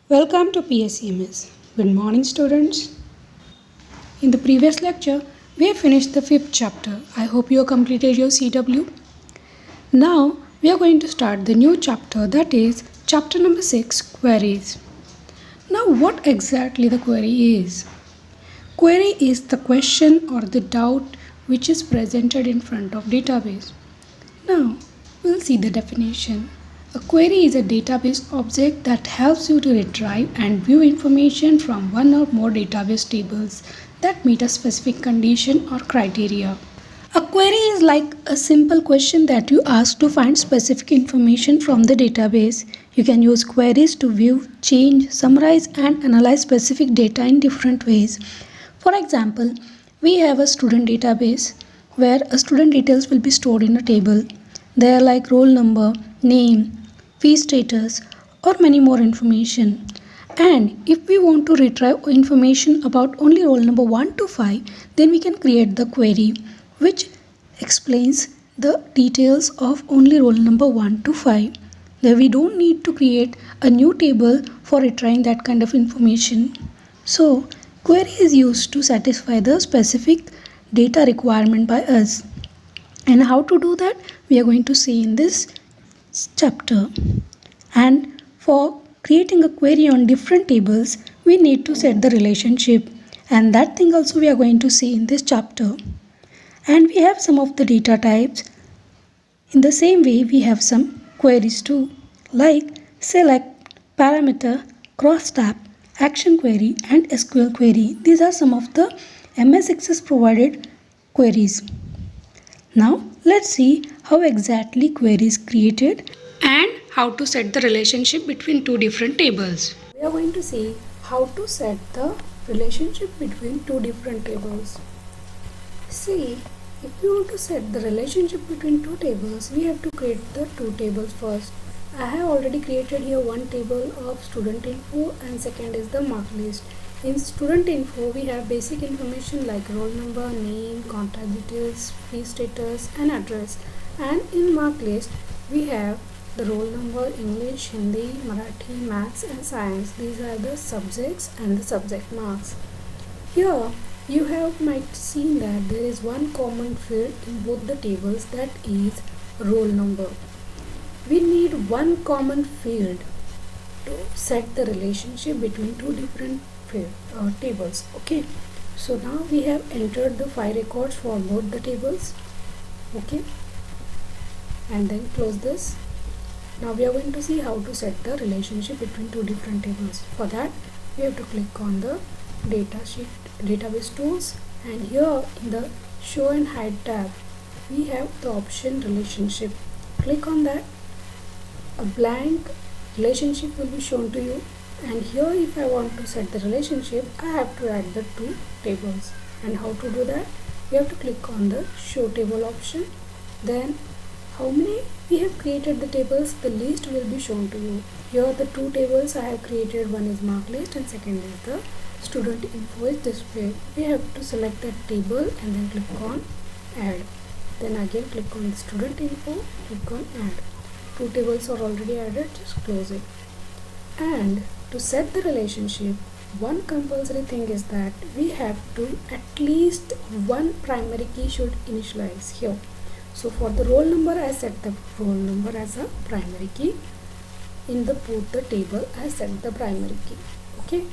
Welcome to PSCMS. Good morning, students. In the previous lecture, we have finished the fifth chapter. I hope you have completed your CW. Now, we are going to start the new chapter, that is chapter number 6, queries. Now, what exactly the query is? Query is the question or the doubt which is presented in front of database. Now, we'll see the definition. A query is a database object that helps you to retrieve and view information from one or more database tables that meet a specific condition or criteria. A query is like a simple question that you ask to find specific information from the database. You can use queries to view, change, summarize, and analyze specific data in different ways. For example, we have a student database where a student details will be stored in a table. They are like roll number, name, fee status, or many more information. And if we want to retrieve information about only roll number 1 to 5, then we can create the query which explains the details of only roll number 1 to 5. There we don't need to create a new table for retrieving that kind of information. So, query is used to satisfy the specific data requirement by us. And how to do that we are going to see in this chapter. And for creating a query on different tables, we need to set the relationship, and that thing also we are going to see in this chapter. And we have some of the data types. In the same way, we have some queries too, like select, parameter, cross-tab, action query, and SQL query. These are some of the MS Access provided queries. Now let's see how exactly query is created and how to set the relationship between two different tables. We are going to see how to set the relationship between two different tables. See, if we want to set the relationship between two tables, we have to create the two tables first. I have already created here one table of student info and second is the mark list. In student info, we have basic information like roll number, name, contact details, fee status and address. And in mark list, we have the roll number, English, Hindi, Marathi, Maths and Science. These are the subjects and the subject marks. Here, you have might seen that there is one common field in both the tables, that is roll number. We need one common field to set the relationship between two different tables. Okay, so now we have entered the 5 records for both the tables. Okay, and then close this. Now we are going to see how to set the relationship between two different tables. For that, we have to click on the database tools, and here in the show and hide tab we have the option relationship. Click on that. A blank relationship will be shown to you, and here if I want to set the relationship, I have to add the two tables. And how to do that? We have to click on the show table option. Then how many we have created the tables, the list will be shown to you. Here the two tables I have created, one is mark list and second is the student info is displayed. We have to select that table and then click on add. Then again click on the student info, click on add. Two tables are already added, just close it. And to set the relationship, one compulsory thing is that we have to at least one primary key should initialize here. So for the roll number, I set the roll number as a primary key. In the both the table, I set the primary key. Okay.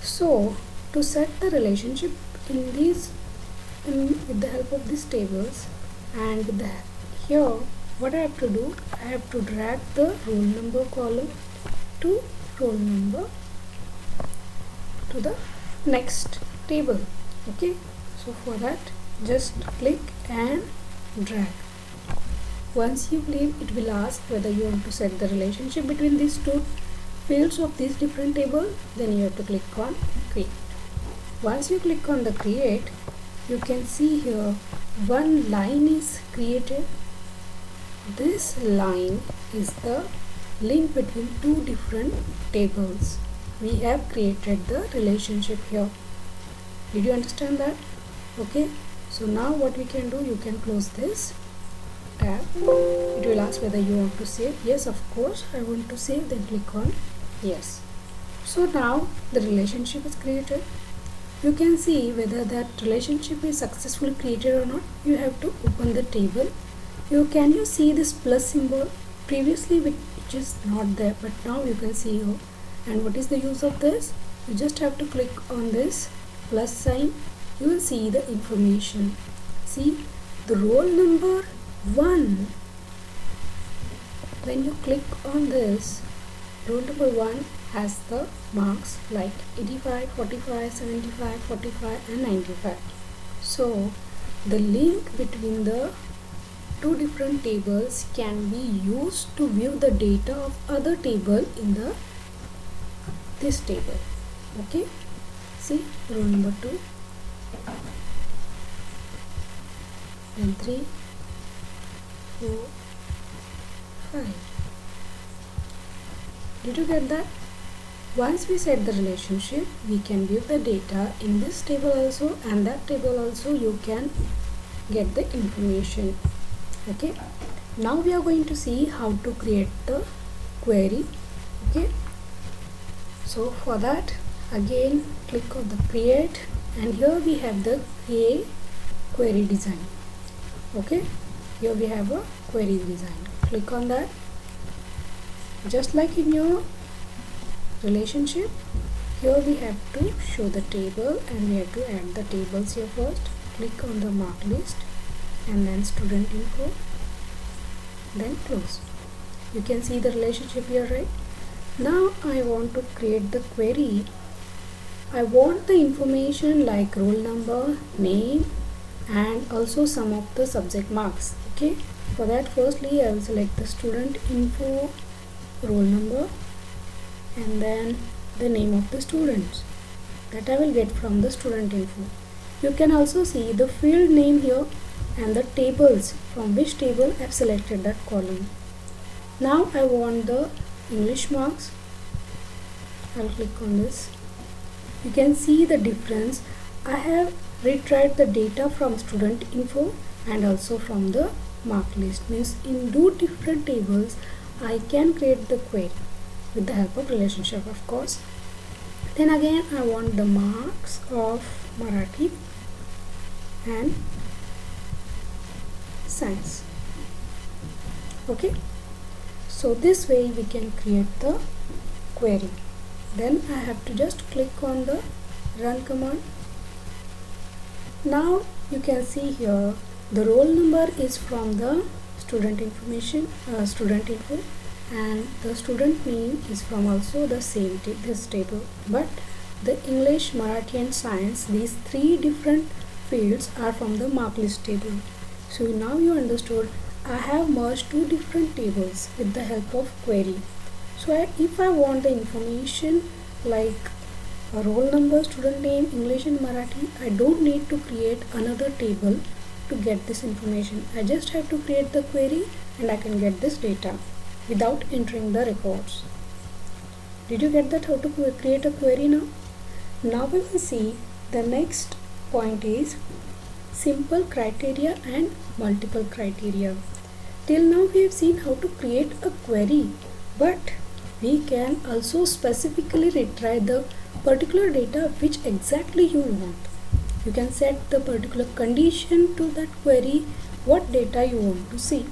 So to set the relationship in these, with the help of these tables and with the here, what I have to do, I have to drag the roll number column to roll number to the next table. Okay, so for that just click and drag. Once you leave, it will ask whether you want to set the relationship between these two fields of these different tables. Then you have to click on create. Once you click on the create, you can see here one line is created. This line is the link between two different tables. We have created the relationship here. Did you understand that? Okay, so now what we can do, you can close this tab. It will ask whether you want to save. Yes, of course I want to save. Then click on yes. So now the relationship is created. You can see whether that relationship is successfully created or not. You have to open the table. Can you see this plus symbol? Previously which is not there, but now you can see here. And what is the use of this? You just have to click on this plus sign. You will see the information. See the roll number 1. When you click on this, roll number 1 has the marks like 85, 45, 75, 45 and 95. So the link between the two different tables can be used to view the data of other table in this table. Okay, see roll number 2, then 3, 4, 5. Did you get that? Once we set the relationship, we can view the data in this table also, and that table also you can get the information. Okay, now we are going to see how to create the query. Okay, so for that, again click on the create, and here we have the create query design. Okay, here we have a query design. Click on that. Just like in your relationship, here we have to show the table, and we have to add the tables here first. Click on the mark list and then student info, then close. You can see the relationship here, right? Now I want to create the query. I want the information like roll number, name, and also some of the subject marks. Okay, for that firstly I will select the student info, roll number, and then the name of the students that I will get from the student info. You can also see the field name here and the tables, from which table I have selected that column. Now I want the English marks. I will click on this. You can see the difference. I have retrieved the data from student info and also from the mark list. Means in two different tables I can create the query with the help of relationship, of course. Then again I want the marks of Marathi and science. Okay, so this way we can create the query. Then I have to just click on the run command. Now you can see here the roll number is from the student information, student info, and the student name is from also the same this table. But the English, Marathi and science, these three different fields are from the mark list table. So now you understood I have merged two different tables with the help of query. So if I want the information like a roll number, student name, English and Marathi, I don't need to create another table to get this information. I just have to create the query and I can get this data without entering the records. Did you get that, how to create a query now? Now we will see the next point is simple criteria and multiple criteria. Till now we have seen how to create a query, but we can also specifically retrieve the particular data which exactly you want. You can set the particular condition to that query, what data you want to see.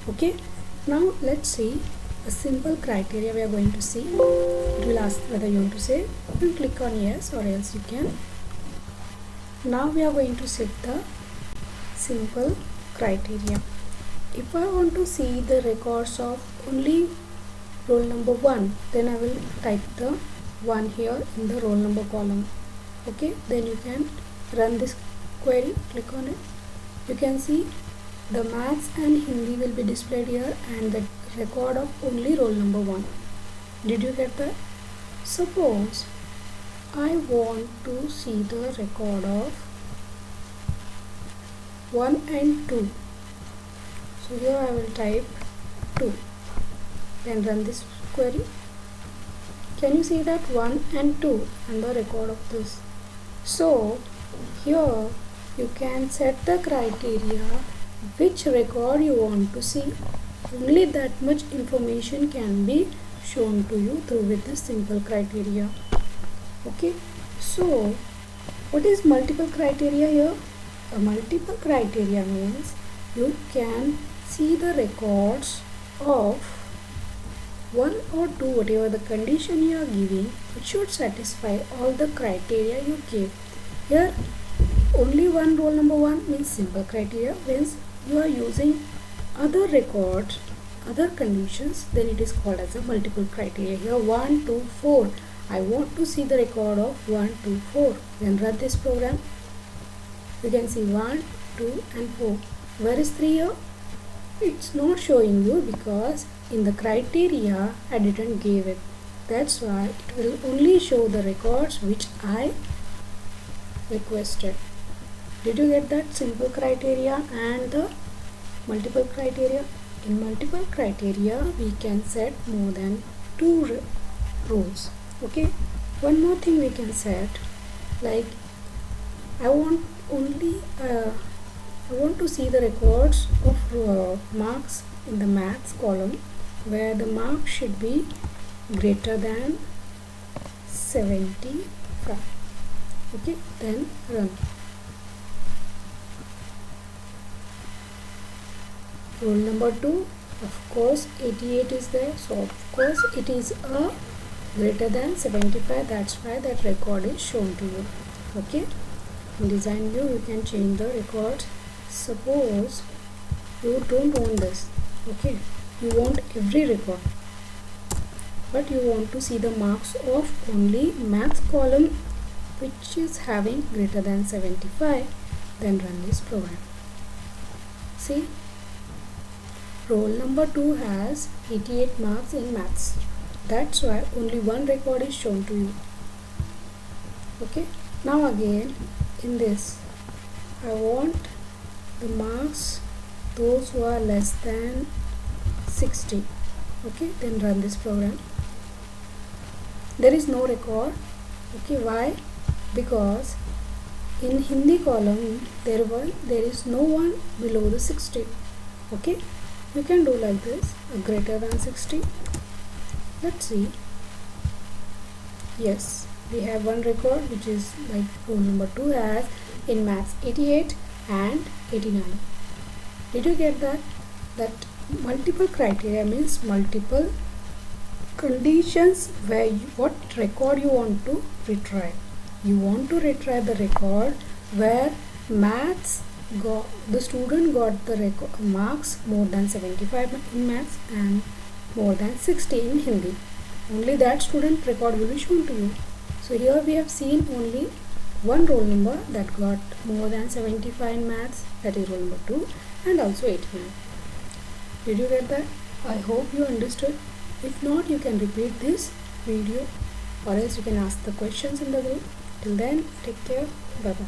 Okay, now let's see a simple criteria we are going to see. It will ask whether you want to say, you can click on yes or else you can. Now we are going to set the simple criteria. If I want to see the records of only roll number 1, then I will type the 1 here in the roll number column. Okay, then you can run this query, click on it. You can see the maths and Hindi will be displayed here and the record of only roll number 1. Did you get that? Suppose I want to see the record of 1 and 2. So here I will type 2. Then run this query. Can you see that 1 and 2 and the record of this? So here you can set the criteria which record you want to see. Only that much information can be shown to you through with this simple criteria. Okay, so what is multiple criteria here? A multiple criteria means you can see the records of one or two, whatever the condition you are giving, it should satisfy all the criteria you give. Here only one roll number 1 means simple criteria. Means you are using other records, other conditions, then it is called as a multiple criteria. Here 1, 2, 4. I want to see the record of 1, 2, 4. Then run this program. You can see 1, 2 and 4. Where is 3 here? It's not showing you because in the criteria I didn't give it. That's why it will only show the records which I requested. Did you get that simple criteria and the multiple criteria? In multiple criteria we can set more than 2 rows. Okay, one more thing we can set, like I want to see the records of marks in the maths column where the mark should be greater than 75. Okay, then run. Rule number 2, of course 88 is there, so of course it is a greater than 75, that's why that record is shown to you. Okay, in design view you can change the records. Suppose you don't want this, okay, you want every record, but you want to see the marks of only maths column which is having greater than 75, then run this program. See, roll number 2 has 88 marks in maths. That's why only one record is shown to you. Okay, now again in this I want the marks those who are less than 60. Okay, then run this program. There is no record. Okay, why? Because in Hindi column there is no one below the 60. Okay, you can do like this, greater than 60. Let's see. Yes, we have one record which is like row number 2 has in maths 88 and 89. Did you get that? That multiple criteria means multiple conditions where what record you want to retrieve. You want to retrieve the record where maths the student got the marks more than 75 in maths and more than 60 in Hindi. Only that student record will be shown to you. So here we have seen only one roll number that got more than 75 in maths, that is roll number 2, and also 89. Did you get that? I hope you understood. If not, you can repeat this video or else you can ask the questions in the group. Till then, take care. Bye bye.